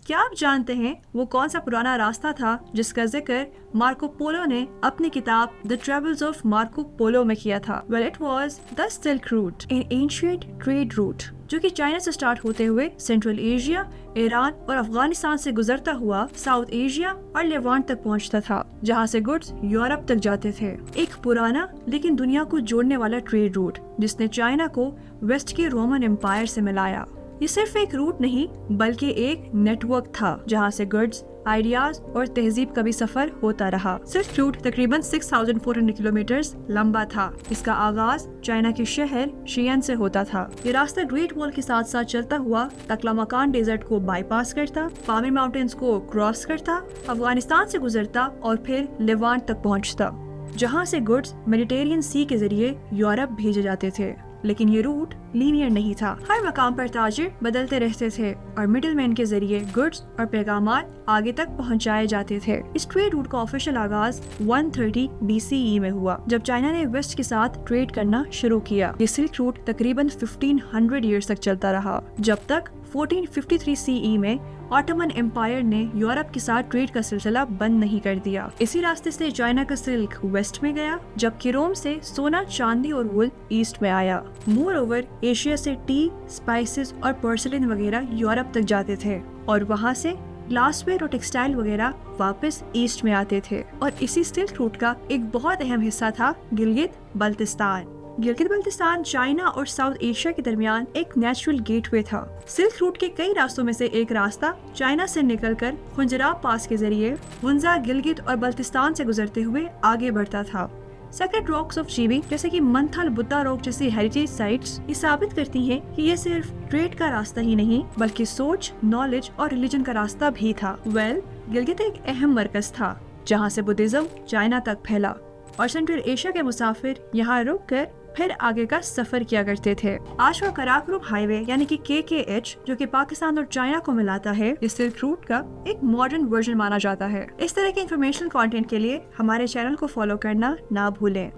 کیا آپ جانتے ہیں وہ کون سا پرانا راستہ تھا جس کا ذکر مارکو پولو نے اپنی کتاب The Travels of Marco Polo میں کیا تھا؟ Well, it was the Silk Route, an ancient trade route جو کہ چائنا سے سٹارٹ ہوتے ہوئے سینٹرل ایشیا، ایران اور افغانستان سے گزرتا ہوا ساؤتھ ایشیا اور لیوانٹ تک پہنچتا تھا، جہاں سے گڈز یورپ تک جاتے تھے۔ ایک پرانا لیکن دنیا کو جوڑنے والا ٹریڈ روٹ جس نے چائنا کو ویسٹ کے رومن امپائر سے ملایا۔ یہ صرف ایک روٹ نہیں بلکہ ایک نیٹ ورک تھا جہاں سے گڈز، آئیڈیاز اور تہذیب کا بھی سفر ہوتا رہا۔ سلک روٹ تقریباً 6400 کلومیٹرز لمبا تھا۔ اس کا آغاز چائنا کے شہر شیئن سے ہوتا تھا۔ یہ راستہ گریٹ وال کے ساتھ ساتھ چلتا ہوا تکلامکان ڈیزرٹ کو بائی پاس کرتا، پامیر ماؤنٹینز کو کراس کرتا، افغانستان سے گزرتا اور پھر لیوانٹ تک پہنچتا، جہاں سے گڈز میڈیٹرینین سی کے ذریعے یورپ بھیجے جاتے تھے۔ لیکن یہ روٹ لینئر نہیں تھا، ہر مقام پر تاجر بدلتے رہتے تھے اور مڈل مین کے ذریعے گڈز اور پیغامات آگے تک پہنچائے جاتے تھے۔ اس ٹریڈ روٹ کا آفیشیل آغاز 130 BCE میں ہوا جب چائنا نے ویسٹ کے ساتھ ٹریڈ کرنا شروع کیا۔ یہ سلک روٹ تقریباً 1500 ایئرز تک چلتا رہا، جب تک 1453 CE میں آٹومن امپائر نے یورپ کے ساتھ ٹریڈ کا سلسلہ بند نہیں کر دیا۔ اسی راستے سے چائنا کا سلک ویسٹ میں گیا، جبکہ روم سے سونا، چاندی اور وول ایسٹ میں آیا۔ مور اوور ایشیا سے ٹی، اسپائسز اور پورسلن وغیرہ یورپ تک جاتے تھے اور وہاں سے گلاس ویئر اور ٹیکسٹائل وغیرہ واپس ایسٹ میں آتے تھے۔ اور اسی سلک روٹ کا ایک بہت اہم حصہ تھا گلگت بلتستان۔ گلگت بلتستان چائنا اور ساؤتھ ایشیا کے درمیان ایک نیچرل گیٹ وے تھا۔ سلک روٹ کے کئی راستوں میں سے ایک راستہ چائنا سے نکل کر خنجراب پاس کے ذریعے ونزا، گلگت اور بلتستان سے گزرتے ہوئے آگے بڑھتا تھا۔ سیکرڈ راکس آف چیبی جیسے کہ منتھل بدھا راک جیسی ہیریٹیج سائٹس یہ ثابت کرتی ہیں کہ یہ صرف ٹریڈ کا راستہ ہی نہیں بلکہ سوچ، نالج اور ریلیجن کا راستہ بھی تھا۔ گلگت ایک اہم مرکز تھا جہاں سے بدھزم چائنا تک پھیلا اور سینٹرل ایشیا کے مسافر یہاں رک کر پھر آگے کا سفر کیا کرتے تھے۔ آج کا کراکرم ہائی وے یعنی کہ KKH جو کہ پاکستان اور چائنا کو ملاتا ہے، اس سلک روٹ کا ایک ماڈرن ورژن مانا جاتا ہے۔ اس طرح کے انفارمیشنل کانٹینٹ کے لیے ہمارے چینل کو فالو کرنا نہ بھولیں۔